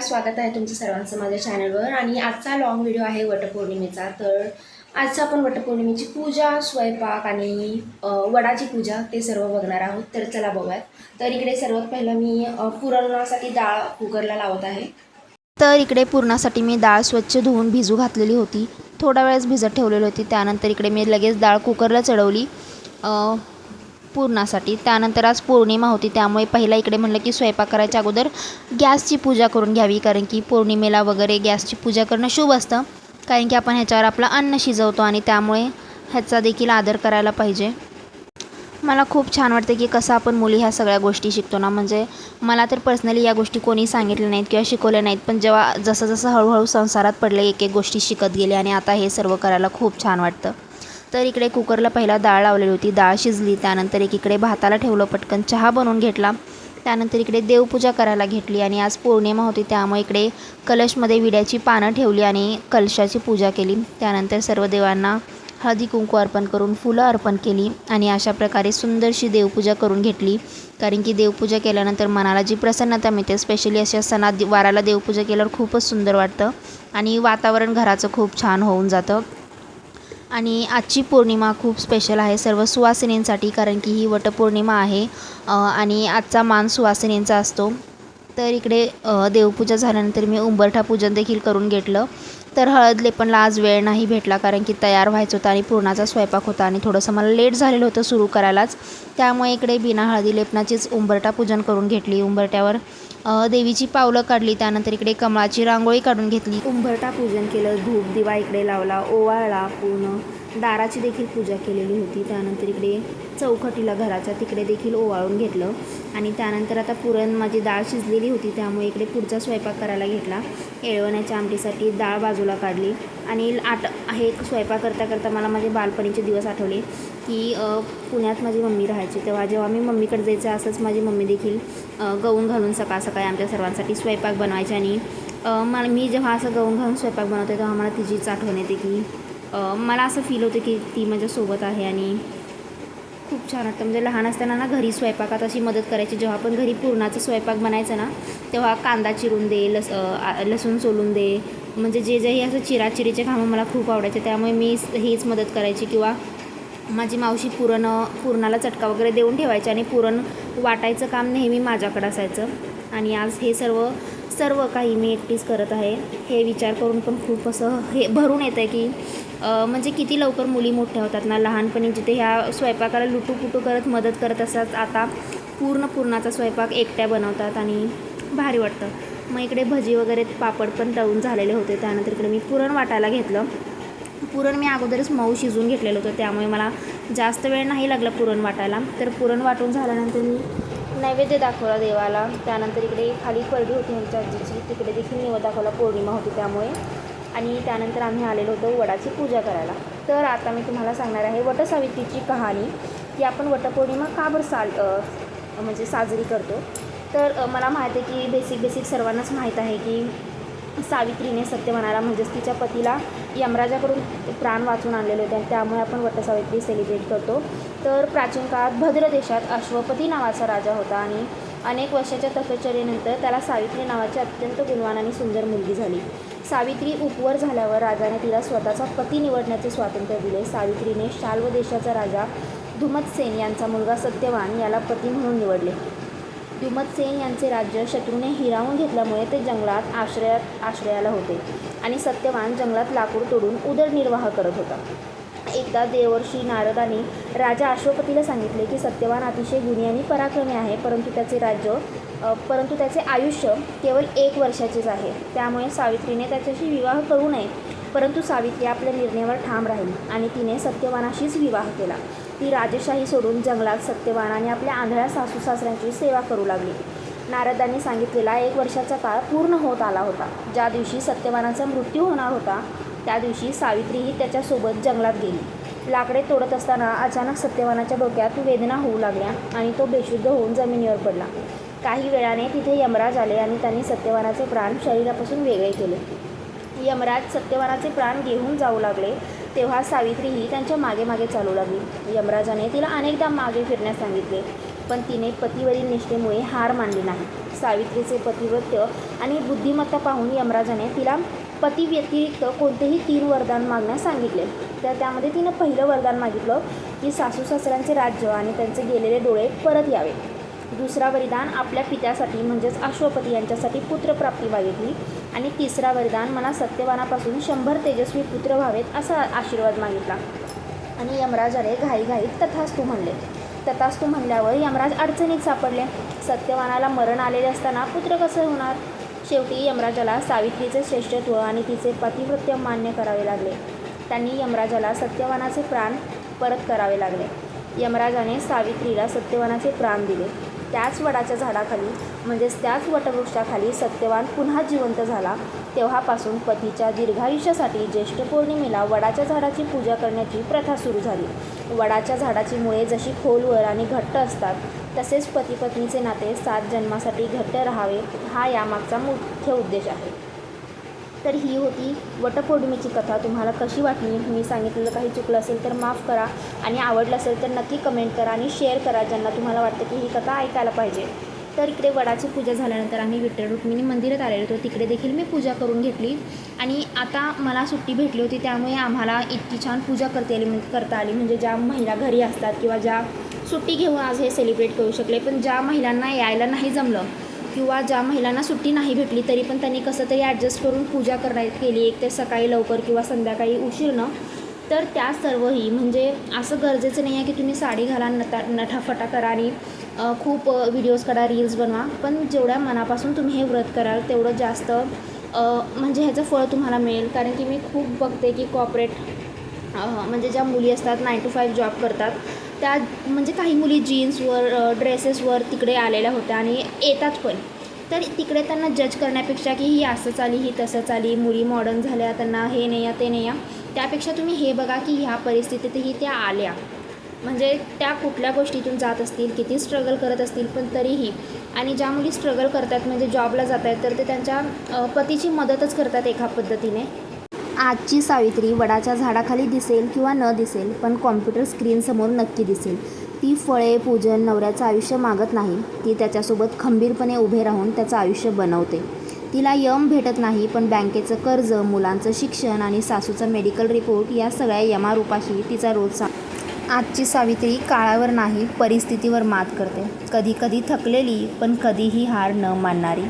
स्वागत आहे तुमचं सर्वांचं माझ्या चॅनलवर। आणि आजचा लॉंग व्हिडिओ आहे वटपौर्णिमेचा। तर आज आपण वटपौर्णिमेची पूजा, स्वयंपाक आणि वडाची पूजा ते सर्व बघणार आहोत। तर चला बघूयात। तर इकडे सर्वात पहिलं मी पुरणासाठी डाळ कुकरला लावत आहे। तर इकडे पुरणासाठी मी डाळ स्वच्छ धुवून भिजू घातलेली होती, थोडा वेळच भिजत ठेवलेली होती। त्यानंतर इकडे मी लगेच डाळ कुकरला चढवली पुरणासाठी। त्यानंतर आज पौर्णिमा होती, त्यामुळे पहिला इकडे म्हणलं की स्वयंपाक करायच्या अगोदर गॅसची पूजा करून घ्यावी, कारण की पौर्णिमेला वगैरे गॅसची पूजा करणं शुभ असतं, कारण की आपण ह्याच्यावर आपलं अन्न शिजवतो आणि त्यामुळे ह्याचा देखील आदर करायला पाहिजे। मला खूप छान वाटते की कसं आपण मुली ह्या सगळ्या गोष्टी शिकतो ना। म्हणजे मला तर पर्सनली या गोष्टी कोणी सांगितल्या नाहीत किंवा शिकवल्या नाहीत, पण जेव्हा जसं हळूहळू संसारात पडले एक एक गोष्टी शिकत गेले आणि आता हे सर्व करायला खूप छान वाटतं। तर इकडे कुकरला पहिला डाळ लावलेली होती, डाळ शिजली। त्यानंतर इकडे भाताला ठेवलं, पटकन चहा बनवून घेतला। त्यानंतर इकडे देवपूजा करायला घेतली आणि आज पौर्णिमा होती, त्यामुळे इकडे कलशमध्ये विड्याची पानं ठेवली आणि कलशाची पूजा केली। त्यानंतर सर्व देवांना हळदी कुंकू अर्पण करून फुलं अर्पण केली आणि अशा प्रकारे सुंदरशी देवपूजा करून घेतली, कारण की देवपूजा केल्यानंतर मनाला जी प्रसन्नता मिळते, स्पेशली अशा सणात वाराला देवपूजा केल्यावर खूपच सुंदर वाटतं आणि वातावरण घराचं खूप छान होऊन जातं। आणि आजची पौर्णिमा खूप स्पेशल आहे सर्व सुवासिनींसाठी, कारण की ही वटपौर्णिमा आहे आणि आजचा मान सुवासिनींचा असतो। तर इकडे देवपूजा झाल्यानंतर मी उंबरठा पूजन देखील करून घेतलं। तर हळद लेपनला आज वेळ नाही भेटला, कारण की तयार व्हायचं होतं आणि पूर्णाचा स्वयंपाक होता आणि थोडंसं मला लेट झालेलं होतं सुरू करायलाच, त्यामुळे इकडे बिना हळदी लेपनाचीच उंबरठा पूजन करून घेतली। उंबरट्यावर देवीची पावलं काढली, त्यानंतर इकडे कमळाची रांगोळी काढून घेतली, उंबरठा पूजन केलं, धूप दिवा इकडे लावला, ओवाळला, पूर्ण दाराची देखील पूजा केलेली होती। त्यानंतर इकडे चौकटीला घराच्या तिकडे देखील ओवाळून घेतलं आणि त्यानंतर आता पुरण माझी डाळ शिजलेली होती, त्यामुळे इकडे पुढचा स्वयंपाक करायला घेतला। येळवण्याच्या आमटीसाठी डाळ बाजूला काढली आणि हे स्वयंपाक करता करता मला माझे बालपणीचे दिवस आठवले की पुण्यात माझी मम्मी राहायची, तेव्हा जेव्हा मी मम्मीकडे जायचं असंच माझी मम्मी देखील गाऊन घालून सकाळ सकाळी आमच्या सर्वांसाठी स्वयंपाक बनवायचे। आणि मी जेव्हा असं गाऊन घालून स्वयंपाक बनवते तेव्हा मला तिचीच आठवण येते की मला असं फील होतं की ती माझ्यासोबत आहे आणि खूप छान वाटतं। म्हणजे लहान असताना ना घरी स्वयंपाकात अशी मदत करायची, जेव्हा आपण घरी पुरणाचा स्वयंपाक बनायचा ना तेव्हा कांदा चिरून दे, लसूण सोलून दे, म्हणजे जे असं चिराचिरीचे कामं मला खूप आवडायचे, त्यामुळे मी हीच मदत करायची। किंवा माझी मावशी पुरणाला चटका वगैरे देऊन ठेवायची आणि पुरण वाटायचं काम नेहमी माझ्याकडं असायचं। आणि आज हे सर्व काही मी एकटीच करत आहे, हे विचार करून पण खूप असं हे भरून येतं आहे की म्हणजे किती लवकर मुली मोठ्या होतात ना। लहानपणी जिथे ह्या स्वयंपाकाला लुटूपुटू करत मदत करत असतात, आता पुरणाचा स्वयंपाक एकट्या बनवतात आणि भारी वाटतं। मग इकडे भजी वगैरे पापड पण तळून झालेले होते। त्यानंतर इकडे मी पुरण वाटायला घेतलं। पुरण मी अगोदरच मऊ शिजवून घेतलेलं होतं, त्यामुळे मला जास्त वेळ नाही लागला पुरण वाटायला। तर पुरण वाटून झाल्यानंतर मी नैवेद्य दाखवला देवाला। त्यानंतर इकडे खाली परडी होती आमच्या आजीची, तिकडे देखील नैवेद्य दाखवला, पौर्णिमा होती त्यामुळे। आणि त्यानंतर आम्ही आलेलो होतो वडाची पूजा करायला। तर आता मी तुम्हाला सांगणार आहे वटसावित्रीची कहाणी, की आपण वटपौर्णिमा का बरं म्हणजे साजरी करतो। तर मला माहीत आहे की बेसिक सर्वांनाच माहीत आहे की सावित्रीने सत्यवानाला म्हणजेच तिच्या पतीला यमराजाकडून प्राण वाचून आणलेले होते आणि त्यामुळे आपण वटसावित्री सेलिब्रेट करतो। तर प्राचीन काळात भद्र देशात अश्वपती नावाचा राजा होता आणि अनेक वर्षाच्या तपश्चर्येनंतर त्याला सावित्री नावाची अत्यंत गुणवान आणि सुंदर मुलगी झाली। सावित्री उपवर झाल्यावर राजाने तिला स्वतःचा पती निवडण्याचे स्वातंत्र्य दिले। सावित्रीने शाल्व देशाचा राजा धुमतसेन यांचा मुलगा सत्यवान याला पती म्हणून निवडले। धुमतसेन यांचे राज्य शत्रूने हिरावून घेतल्यामुळे ते जंगलात आश्रयाला होते आणि सत्यवान जंगलात लाकूड तोडून उदरनिर्वाह करत होता। एकदा देवर्षी नारदाने राजा अश्वपतीला सांगितले की सत्यवान अतिशय गुणी आणि पराक्रमी आहे, परंतु त्याचे आयुष्य केवळ 1 वर्षाचेच आहे, त्यामुळे सावित्रीने त्याच्याशी विवाह करू नये। परंतु सावित्री आपल्या निर्णयावर ठाम राहिली आणि तिने सत्यवानाशीच विवाह केला। ती राजशाही सोडून जंगलात सत्यवान आणि आपल्या आंधळ्या सासू सासऱ्यांची सेवा करू लागली। नारदांनी सांगितलेला 1 वर्षाचा काळ पूर्ण होत आला होता। ज्या दिवशी सत्यवानाचा मृत्यू होणार होता त्या दिवशी सावित्रीही त्याच्यासोबत जंगलात गेली। लाकडे तोडत असताना अचानक सत्यवानाच्या डोक्यात वेदना होऊ लागल्या आणि तो बेशुद्ध होऊन जमिनीवर पडला। काही वेळाने तिथे यमराज आले आणि त्यांनी सत्यवानाचे प्राण शरीरापासून वेगळे केले। यमराज सत्यवानाचे प्राण घेऊन जाऊ लागले तेव्हा सावित्रीही त्यांच्या मागे मागे चालू लागली। यमराजाने तिला अनेकदा मागे फिरण्यास सांगितले, पण तिने पतीवरील निष्ठेमुळे हार मानली नाही। सावित्रीचे पतिव्रत्य आणि बुद्धिमत्ता पाहून यमराजाने तिला पती व्यतिरिक्त कोणतेही 3 वरदान मागण्यास सांगितले. तर त्यामध्ये तिनं पहिलं वरदान मागितलं की सासू सासऱ्यांचे राज्य आणि त्यांचे गेलेले डोळे परत यावे. दुसरा वरदान आपल्या पित्यासाठी म्हणजेच अश्वपती यांच्यासाठी पुत्रप्राप्ती मागितली. आणि तिसरा वरदान मला सत्यवानापासून 100 तेजस्वी पुत्र व्हावेत असा आशीर्वाद मागितला. आणि यमराजाने घाईघाईत तथास्तू म्हणले. तथास्तू म्हणल्यावर यमराज अडचणीत सापडले. सत्यवानाला मरण आलेले असताना पुत्र कसं होणार? शेवटी यमराजाला सावित्रीचे श्रेष्ठत्व आणि तिचे पतिव्रत्य मान्य करावे लागले. त्यांनी यमराजाला सत्यवानाचे प्राण परत करावे लागले. यमराजाने सावित्रीला सत्यवानाचे प्राण दिले. त्याच वडाच्या झाडाखाली म्हणजेच त्याच वटवृक्षाखाली सत्यवान पुन्हा जिवंत झाला. तेव्हापासून पतीच्या दीर्घायुष्यासाठी ज्येष्ठ पौर्णिमेला वडाच्या झाडाची पूजा करण्याची प्रथा सुरू झाली. वडाच्या झाडाची मुळे जशी खोलवर आणि घट्ट असतात तसेच पती पत्नीचे नाते 7 जन्मासाठी घट्ट राहावे हा यामागचा मुख्य उद्देश आहे. तर ही होती वटपौर्णिमेची कथा. तुम्हाला कशी वाटली? मी सांगितलेलं काही चुकलं असेल तर माफ करा आणि आवडलं असेल तर नक्की कमेंट करा आणि शेअर करा ज्यांना तुम्हाला वाटतं की ही कथा ऐकायला पाहिजे. तर इकडे वडाची पूजा झाल्यानंतर आम्ही विठ्ठल रुक्मिणी मंदिरात आलेलो होतो. तिकडे देखील मी पूजा करून घेतली आणि आता मला सुट्टी भेटली होती त्यामुळे आम्हाला इतकी छान पूजा करता आली. म्हणजे ज्या महिला घरी असतात किंवा ज्या सुट्टी घेऊन आज हे सेलिब्रेट करू शकले, पण ज्या महिलांना यायला नाही जमलं किंवा ज्या महिलांना सुट्टी नाही भेटली तरी पण त्यांनी कसं तरी ॲडजस्ट करून पूजा केली, एक ते सकाळी लवकर किंवा संध्याकाळी उशीरनं. तर त्या सर्वही म्हणजे असं गरजेचं नाही आहे की तुम्ही साडी घाला, नटाफटा करा आणि खूप व्हिडिओज काढा, रील्स बनवा. पण जेवढ्या मनापासून तुम्ही हे व्रत कराल तेवढं जास्त म्हणजे ह्याचं फळ तुम्हाला मिळेल. कारण की मी खूप बघते की कॉर्पोरेट म्हणजे ज्या मुली असतात 9 to 5 जॉब करतात त्या म्हणजे काही मुली जीन्सवर ड्रेसेसवर तिकडे आलेल्या होत्या आणि येतात पण. तर तिकडे त्यांना जज करण्यापेक्षा की ही असंच आली, ही तसंच आली, मुली मॉडर्न झाल्या, त्यांना हे नाही या ते नाही या, त्यापेक्षा तुम्ही हे बघा की ह्या परिस्थितीतही त्या आल्या. म्हणजे त्या कुठल्या गोष्टीतून जात असतील, किती स्ट्रगल करत असतील, पण तरीही. आणि ज्या मुली स्ट्रगल करतात म्हणजे जॉबला जात आहेत तर ते त्यांच्या पतीची मदतच करतात एका पद्धतीने. आजची सावित्री वडाच्या झाडाखाली दिसेल किंवा न दिसेल पण कॉम्प्युटर स्क्रीनसमोर नक्की दिसेल. ती फळे पूजन नवऱ्याचं आयुष्य मागत नाही, ती त्याच्यासोबत खंबीरपणे उभे राहून त्याचं आयुष्य बनवते. तिला यम भेटत नाही पण बँकेचं कर्ज, मुलांचं शिक्षण आणि सासूचा मेडिकल रिपोर्ट या सगळ्या यमारूपाशी तिचा रोज आजची सावित्री काळावर नाही परिस्थितीवर मात करते. कधी कधी थकलेली पण कधीही हार न मानणारी.